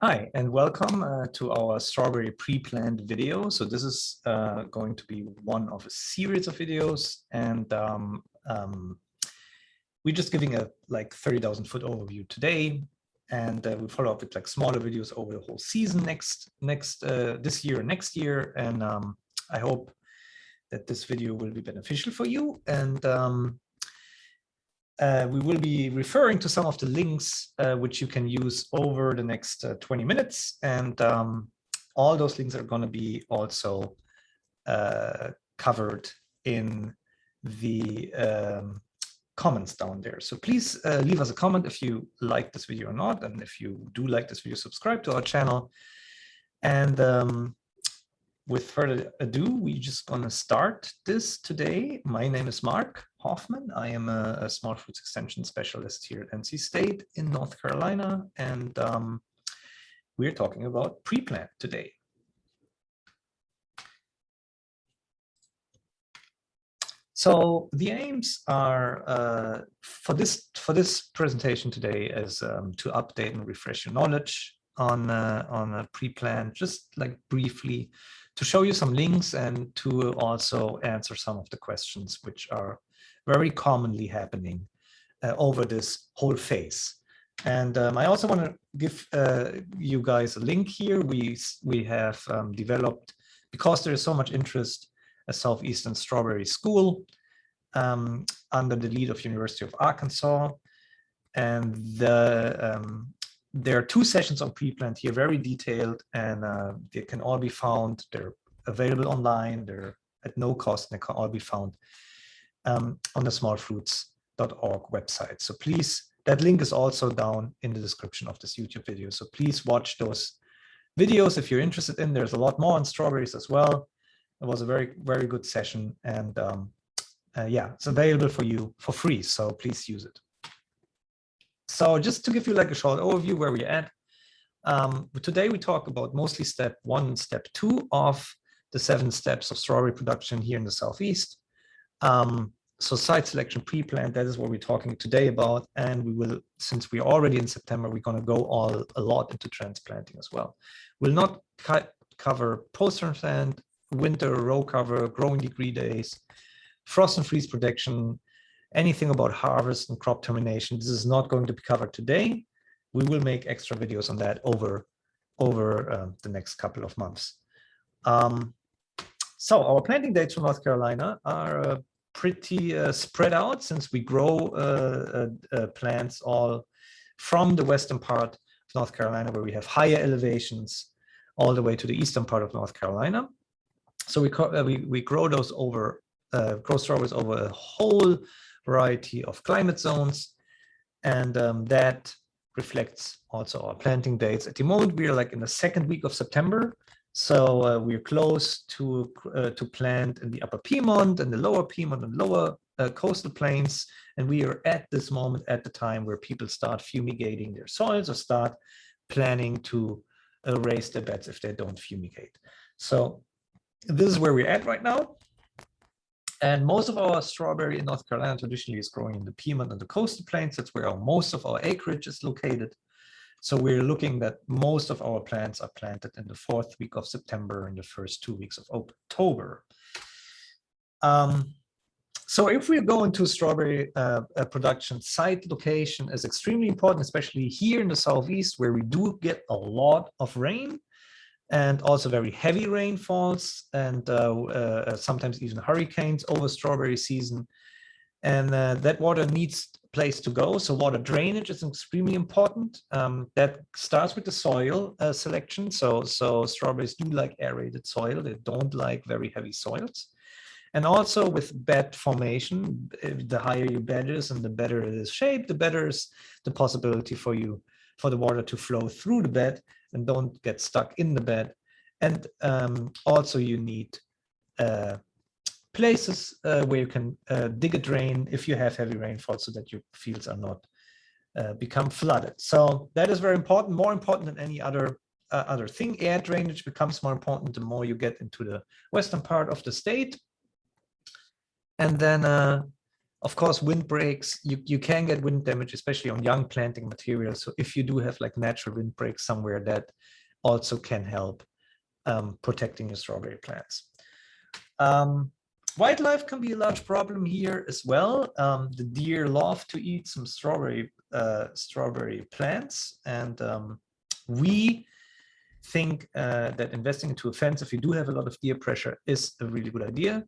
Hi, and welcome to our strawberry pre-planned video. So this is going to be one of a series of videos, and we're just giving a 30,000 foot overview today, and we'll follow up with smaller videos over the whole season this year and next year. And I hope that this video will be beneficial for you. And we will be referring to some of the links which you can use over the next 20 minutes. And all those links are going to be also covered in the comments down there. So please leave us a comment if you like this video or not. And if you do like this video, subscribe to our channel. And with further ado, we're just going to start this today. My name is Mark Hoffmann. I am a small foods extension specialist here at NC State in North Carolina, and we're talking about pre-plant today. So the aims are for this presentation today is to update and refresh your knowledge on a pre-plant, just briefly, to show you some links and to also answer some of the questions which are very commonly happening over this whole phase. And I also want to give you guys a link here. We have developed, because there is so much interest, a Southeastern strawberry school under the lead of University of Arkansas. And there are 2 sessions on pre-plant here, very detailed, and they can all be found. They're available online. They're at no cost, and they can all be found on the smallfruits.org website. So please, that link is also down in the description of this YouTube video. So please watch those videos if you're interested in. There's a lot more on strawberries as well. It was a very, very good session, and yeah, it's available for you for free. So please use it. So just to give you a short overview where we're at, today we talk about mostly step 1 and step 2 of the 7 steps of strawberry production here in the Southeast. So site selection, pre-plant, that is what we're talking today about. And we will, since we're already in September, we're going to go a lot into transplanting as well. We'll not cover post-transplant, winter, row cover, growing degree days, frost and freeze protection, anything about harvest and crop termination. This is not going to be covered today. We will make extra videos on that over the next couple of months. So our planting dates for North Carolina are pretty spread out, since we grow plants all from the western part of North Carolina, where we have higher elevations, all the way to the eastern part of North Carolina. So we grow those grow strawberries over a whole variety of climate zones, and that reflects also our planting dates. At the moment, we are in the 2nd week of September, so we're close to plant in the upper Piedmont and the lower Piedmont and lower coastal plains, and we are at this moment at the time where people start fumigating their soils or start planning to raise their beds if they don't fumigate. So this is where we're at right now. And most of our strawberry in North Carolina traditionally is growing in the Piedmont and the coastal plains. That's where most of our acreage is located. So we're looking that most of our plants are planted in the 4th week of September and the first 2 weeks of October. So if we go into strawberry production, site location is extremely important, especially here in the Southeast, where we do get a lot of rain, and also very heavy rainfalls, and sometimes even hurricanes over strawberry season. And that water needs a place to go. So water drainage is extremely important. That starts with the soil selection. So strawberries do like aerated soil. They don't like very heavy soils. And also with bed formation, the higher your bed is and the better it is shaped, the better is the possibility for the water to flow through the bed and don't get stuck in the bed. And also you need places where you can dig a drain if you have heavy rainfall, so that your fields are not become flooded. So that is very important, more important than any other thing. Air drainage becomes more important the more you get into the western part of the state. And then Of course, windbreaks, you can get wind damage, especially on young planting materials. So if you do have like natural windbreaks somewhere, that also can help protecting your strawberry plants. Wildlife can be a large problem here as well. The deer love to eat some strawberry plants, and we think that investing into a fence, if you do have a lot of deer pressure, is a really good idea.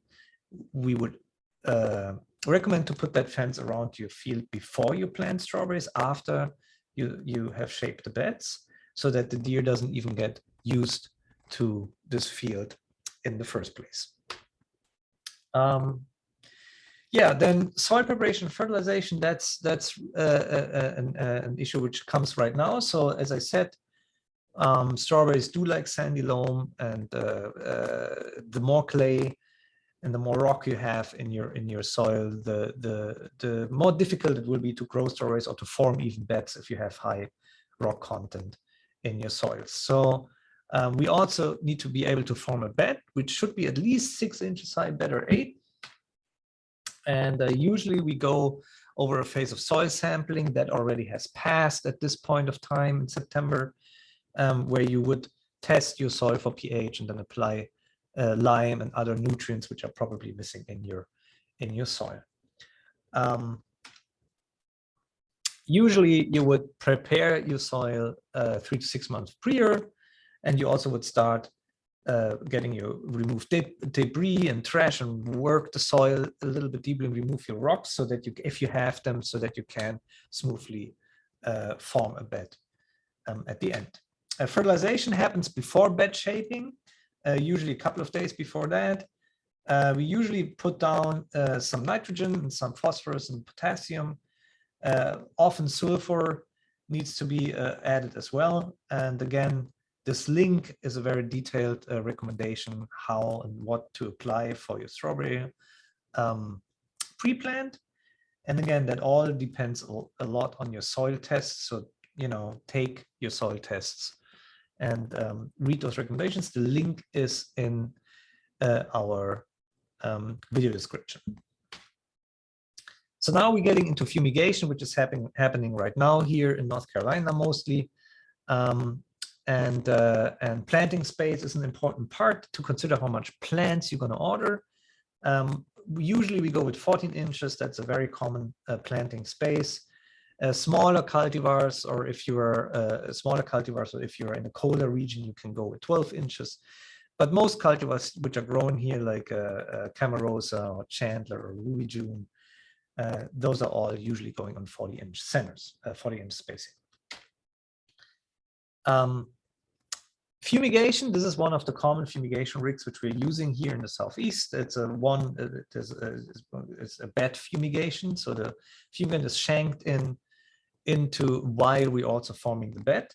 We would recommend to put that fence around your field before you plant strawberries, after you have shaped the beds, so that the deer doesn't even get used to this field in the first place. Yeah, then soil preparation, fertilization, that's an issue which comes right now. So as I said, strawberries do like sandy loam, and the more clay and the more rock you have in your soil, the more difficult it will be to grow strawberries or to form even beds if you have high rock content in your soils. So we also need to be able to form a bed, which should be at least 6 inches high, better 8. And usually we go over a phase of soil sampling that already has passed at this point of time in September, where you would test your soil for pH and then apply lime and other nutrients which are probably missing in your soil. Usually you would prepare your soil 3 to 6 months prior, and you also would start getting your remove debris and trash and work the soil a little bit deeply and remove your rocks, so that you, if you have them, so that you can smoothly form a bed at the end. Fertilization happens before bed shaping, usually a couple of days before that. We usually put down some nitrogen and some phosphorus and potassium. Often sulfur needs to be added as well. And again, this link is a very detailed recommendation how and what to apply for your strawberry pre-plant. And again, that all depends a lot on your soil tests. So, you know, take your soil tests and read those recommendations. The link is in our video description. So now we're getting into fumigation, which is happening right now here in North Carolina mostly. And planting space is an important part to consider how much plants you're going to order. Usually we go with 14 inches. That's a very common planting space. Smaller cultivars, or if you are smaller cultivars, or if you're in a colder region, you can go with 12 inches. But most cultivars which are grown here, like Camarosa or Chandler or Ruby June, those are all usually going on 40-inch centers, 40-inch spacing. Fumigation, this is one of the common fumigation rigs which we're using here in the Southeast. It's a bed fumigation, so the fumigant is shanked into while we're also forming the bed.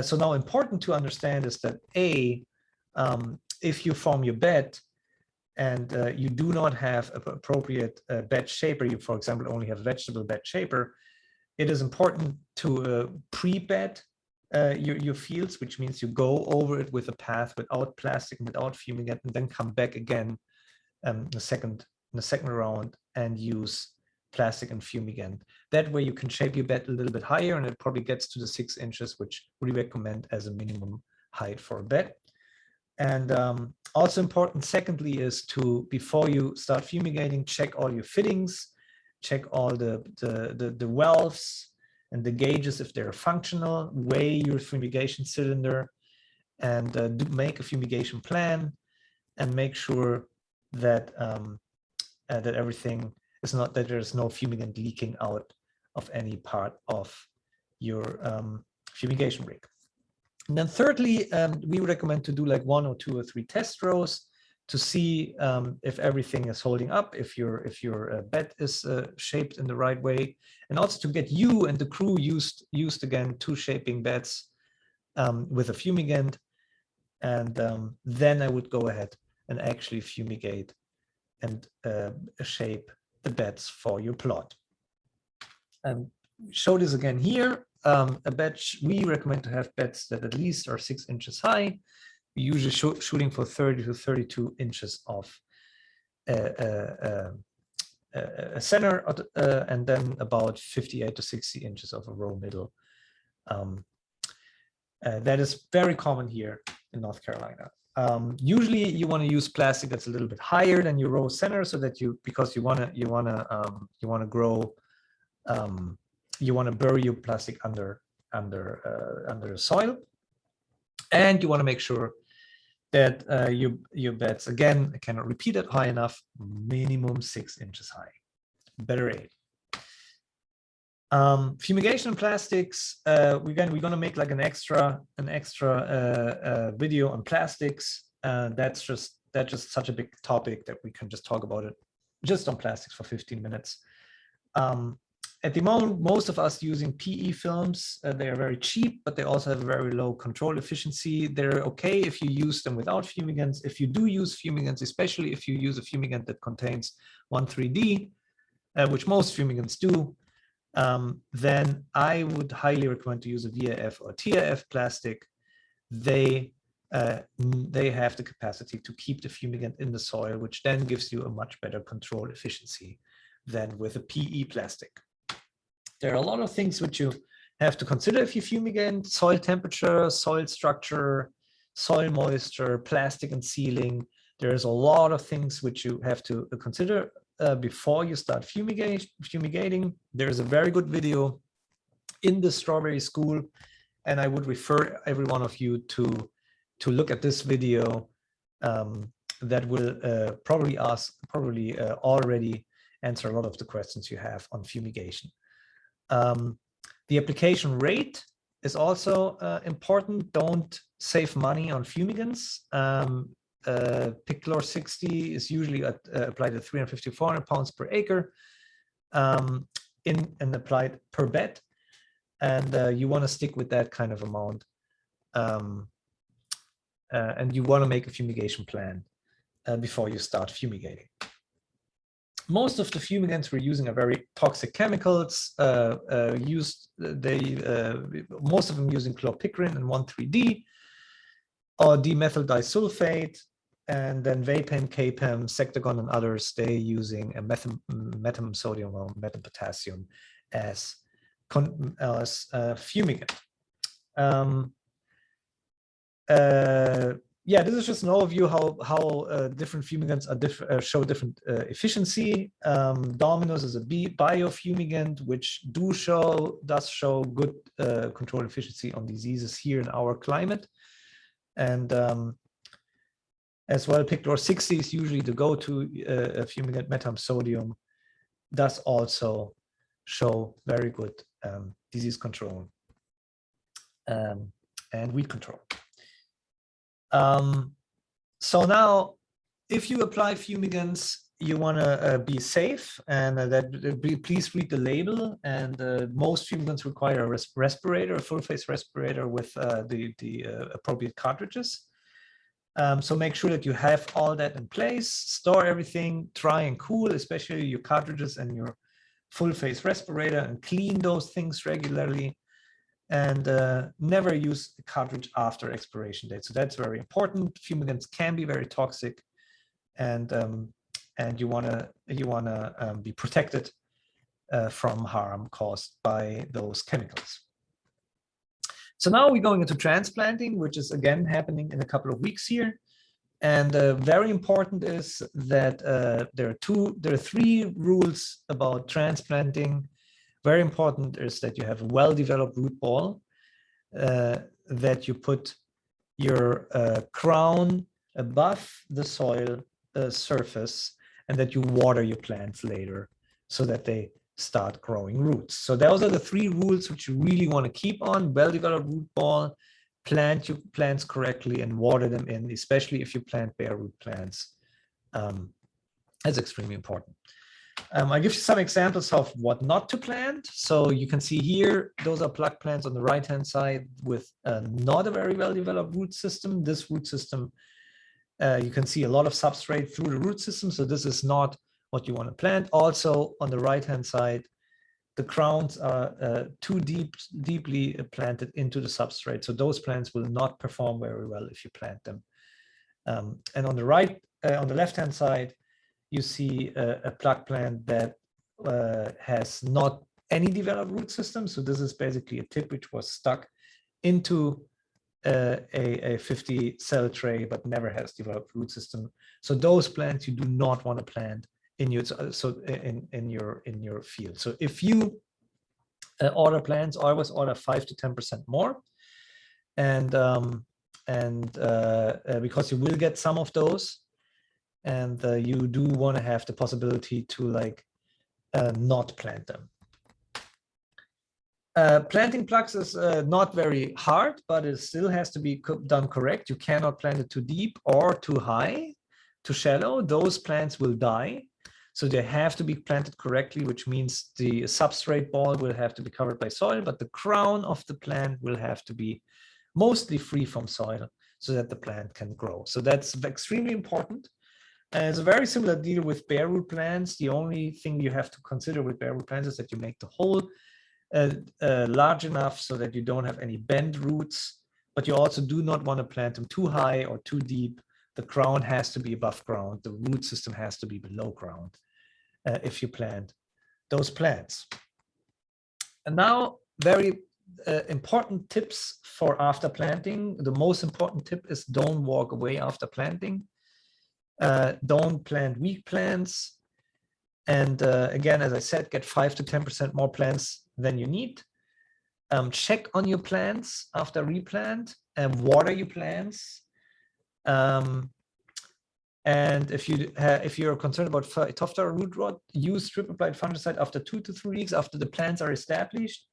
So now important to understand is that if you form your bed and you do not have an appropriate bed shaper, you, for example, only have vegetable bed shaper, it is important to pre-bed your fields, which means you go over it with a path without plastic, without fumigant, and then come back again the second round and use plastic and fumigant. That way you can shape your bed a little bit higher, and it probably gets to the 6 inches, which we recommend as a minimum height for a bed. And also important, secondly, is to, before you start fumigating, check all your fittings, check all the valves and the gauges if they're functional, weigh your fumigation cylinder, and make a fumigation plan, and make sure that that everything is not, that there's no fumigant leaking out of any part of your fumigation rig. And then thirdly, we recommend to do like 1 or 2 or 3 test rows to see if everything is holding up, if your bed is shaped in the right way, and also to get you and the crew used again to shaping beds with a fumigant. And then I would go ahead and actually fumigate and shape the beds for your plot. And show this again here. A bed, we recommend to have beds that at least are 6 inches high. We usually shooting for 30 to 32 inches of a center, and then about 58 to 60 inches of a row middle. That is very common here in North Carolina. Usually you want to use plastic that's a little bit higher than your row center, so that because you want to grow, you want to bury your plastic under the soil, and you want to make sure that your beds, again, I cannot repeat it high enough, minimum 6 inches high, better 8. Fumigation and plastics. We're gonna make like an extra video on plastics. That's just such a big topic that we can just talk about it just on plastics for 15 minutes. At the moment, most of us using PE films. They are very cheap, but they also have very low control efficiency. They're okay if you use them without fumigants. If you do use fumigants, especially if you use a fumigant that contains 1,3-D, which most fumigants do, then I would highly recommend to use a VAF or TIF plastic. They have the capacity to keep the fumigant in the soil, which then gives you a much better control efficiency than with a PE plastic. There are a lot of things which you have to consider if you fumigate: soil temperature, soil structure, soil moisture, plastic and sealing. There's a lot of things which you have to consider before you start fumigating. There's a very good video in the Strawberry School, and I would refer every one of you to look at this video. That will probably already answer a lot of the questions you have on fumigation. The application rate is also important. Don't save money on fumigants. Piclor 60 is usually applied at 350 to 400 pounds per acre and applied per bed. And you want to stick with that kind of amount. And you want to make a fumigation plan before you start fumigating. Most of the fumigants we're using are very toxic chemicals. Most of them using chlorpicrin and 1,3-D or dimethyl disulfate, and then Vapen, Capem, Sectagon, and others. They're using a metamsodium or metapotassium as fumigant. Yeah, this is just an overview how different fumigants are show different efficiency. Dominus is a biofumigant, which does show good control efficiency on diseases here in our climate. And as well, Piclor 60 is usually the go-to fumigant. Metamsodium does also show very good disease control and weed control. So now, if you apply fumigants, you want to be safe, and please read the label. And most fumigants require a respirator, a full-face respirator with the appropriate cartridges. So make sure that you have all that in place. Store everything dry and cool, especially your cartridges and your full-face respirator, and clean those things regularly. And never use the cartridge after expiration date. So that's very important. Fumigants can be very toxic, and you wanna be protected from harm caused by those chemicals. So now we're going into transplanting, which is again happening in a couple of weeks here. And very important is that there are 3 rules about transplanting. Very important is that you have a well-developed root ball, that you put your crown above the soil surface, and that you water your plants later so that they start growing roots. So those are the 3 rules which you really want to keep on: well-developed root ball, plant your plants correctly, and water them in, especially if you plant bare root plants. That's extremely important. I'll give you some examples of what not to plant. So you can see here, those are plug plants on the right-hand side with not a very well-developed root system. This root system, you can see a lot of substrate through the root system. So this is not what you want to plant. Also on the right-hand side, the crowns are too deeply planted into the substrate. So those plants will not perform very well if you plant them. And on the left-hand side, you see a plug plant that has not any developed root system. So this is basically a tip which was stuck into a 50 cell tray, but never has developed root system. So those plants you do not want to plant in your in your field. So if you order plants, always order 5 to 10% more, and because you will get some of those, and you do want to have the possibility to like not plant them. Planting plugs is not very hard, but it still has to be done correct. You cannot plant it too deep or too high, too shallow. Those plants will die. So they have to be planted correctly, which means the substrate ball will have to be covered by soil, but the crown of the plant will have to be mostly free from soil so that the plant can grow. So that's extremely important. It's a very similar deal with bare root plants. The only thing you have to consider with bare root plants is that you make the hole large enough so that you don't have any bent roots, but you also do not want to plant them too high or too deep. The crown has to be above ground. The root system has to be below ground if you plant those plants. And now, very important tips for after planting. The most important tip is don't walk away after planting. Don't plant weak plants. And again, as I said, get 5 to 10% more plants than you need. Check on your plants after replant and water your plants. And if you're concerned about Phytophthora root rot, use drip applied fungicide after 2 to 3 weeks after the plants are established,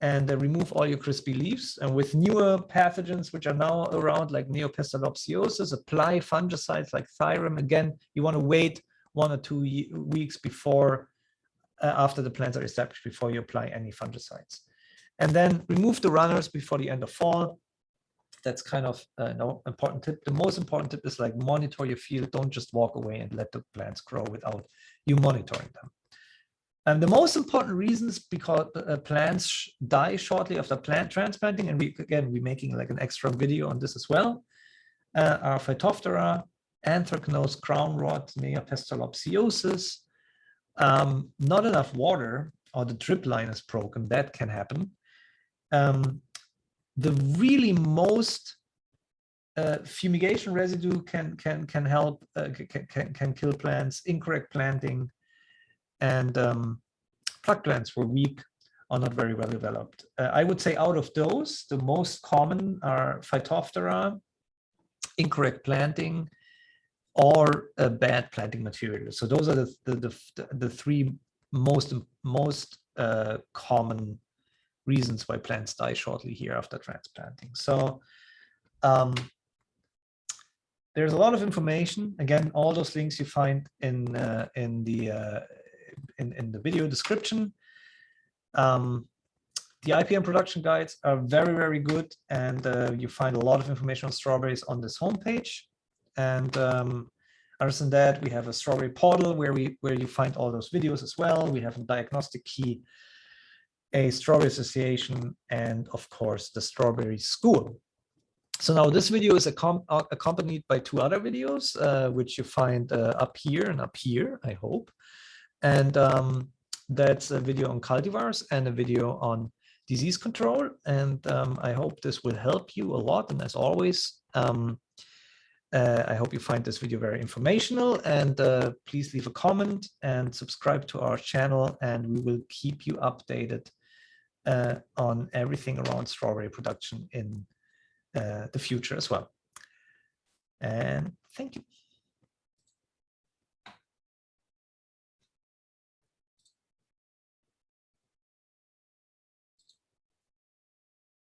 and remove all your crispy leaves. And with newer pathogens which are now around, like Neopistolopsiosis, apply fungicides like Thyram. Again, you want to wait 1 or 2 weeks before, after the plants are established, before you apply any fungicides. And then remove the runners before the end of fall. That's kind of an important tip. The most important tip is like monitor your field. Don't just walk away and let the plants grow without you monitoring them. And the most important reasons because plants die shortly after plant transplanting, and we're making like an extra video on this as well, are Phytophthora, anthracnose, crown rot, Neopistolopsiosis, not enough water, or the drip line is broken. That can happen. The really most fumigation residue can help, can kill plants. Incorrect planting, and plug plants were weak or not very well developed. I would say out of those, the most common are Phytophthora, incorrect planting, or bad planting material. So those are the 3 most common reasons why plants die shortly here after transplanting. So there's a lot of information. Again, all those links you find in the video description. The IPM production guides are very, very good, and you find a lot of information on strawberries on this homepage. And other than that, we have a strawberry portal where you find all those videos as well. We have a diagnostic key, a strawberry association, and of course the strawberry school. So now this video is accompanied by 2 other videos, which you find up here and up here, I hope. And that's a video on cultivars and a video on disease control. And I hope this will help you a lot. And as always, I hope you find this video very informational, and please leave a comment and subscribe to our channel, and we will keep you updated on everything around strawberry production in the future as well. And thank you.